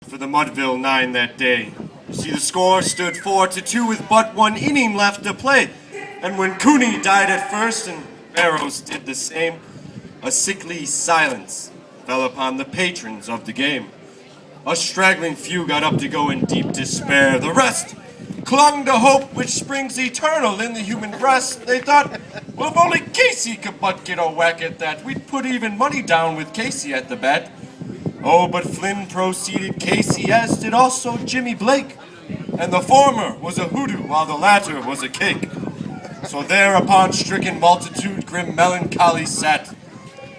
for the Mudville Nine that day. You see, the score stood 4-2 with but one inning left to play. And when Cooney died at first and Barrows did the same, a sickly silence fell upon the patrons of the game. A straggling few got up to go in deep despair. The rest clung to hope which springs eternal in the human breast. They thought, well, if only Casey could but get a whack at that, we'd put even money down with Casey at the bat. Oh, but Flynn proceeded Casey, as did also Jimmy Blake. And the former was a hoodoo, while the latter was a cake. So there upon stricken multitude grim melancholy sat,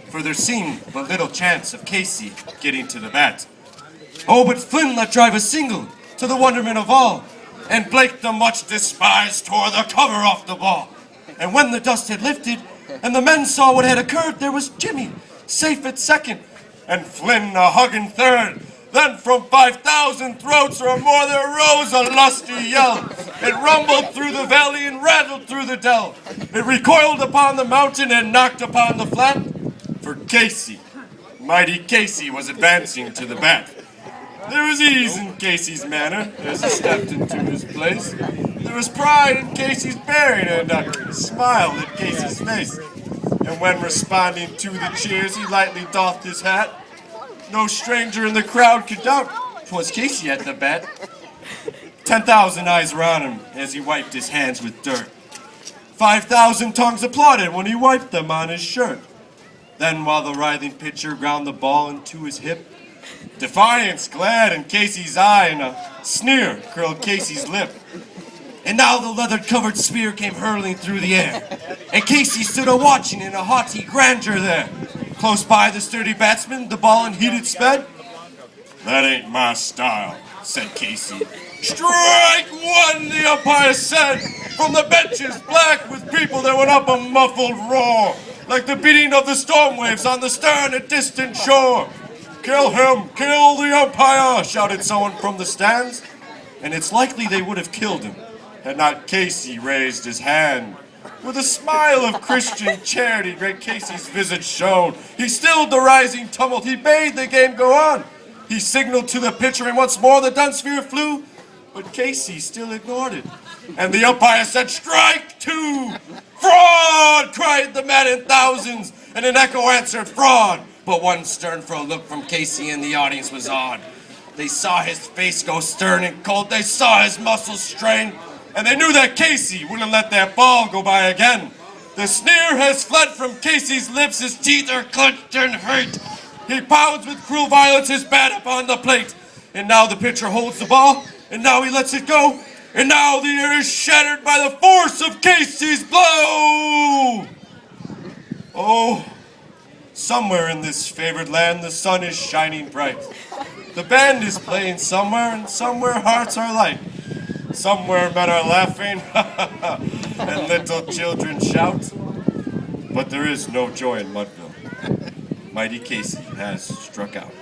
for there seemed but little chance of Casey getting to the bat. Oh, but Flynn let drive a single, to the wonderment of all, and Blake the much despised tore the cover off the ball. And when the dust had lifted, and the men saw what had occurred, there was Jimmy, safe at second, and Flynn a hugging third. Then from 5,000 throats or more there rose a lusty yell. It rumbled through the valley and rattled through the dell. It recoiled upon the mountain and knocked upon the flat. For Casey, mighty Casey, was advancing to the bat. There was ease in Casey's manner as he stepped into his place. There was pride in Casey's bearing and a smile at Casey's face. And when responding to the cheers, he lightly doffed his hat. No stranger in the crowd could doubt 'twas Casey at the bat. 10,000 eyes were on him as he wiped his hands with dirt. 5,000 tongues applauded when he wiped them on his shirt. Then, while the writhing pitcher ground the ball into his hip, defiance glared in Casey's eye and a sneer curled Casey's lip. And now the leather-covered spear came hurtling through the air, and Casey stood a-watching in a haughty grandeur there. Close by the sturdy batsman, the ball in heated sped. That ain't my style, said Casey. Strike one, the umpire said. From the benches, black with people, there went up a muffled roar, like the beating of the storm waves on the stern at distant shore. Kill him, kill the umpire, shouted someone from the stands. And it's likely they would have killed him had not Casey raised his hand. With a smile of Christian charity, great Casey's visage shone. He stilled the rising tumult. He bade the game go on. He signaled to the pitcher, and once more the Dunsphere flew. But Casey still ignored it. And the umpire said, strike two! Fraud! Cried the men in thousands. And an echo answered, fraud. But one stern for a look from Casey and the audience was odd. They saw his face go stern and cold. They saw his muscles strain. And they knew that Casey wouldn't let that ball go by again. The sneer has fled from Casey's lips. His teeth are clenched in hate. He pounds with cruel violence his bat upon the plate. And now the pitcher holds the ball. And now he lets it go. And now the air is shattered by the force of Casey's blow. Oh, somewhere in this favored land the sun is shining bright. The band is playing somewhere, and somewhere hearts are light. Somewhere men are laughing, and little children shout. But there is no joy in Mudville. Mighty Casey has struck out.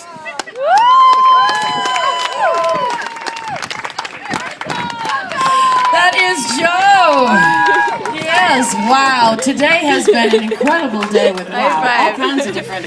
That is Joe. Yes, wow. Today has been an incredible day with all kinds of different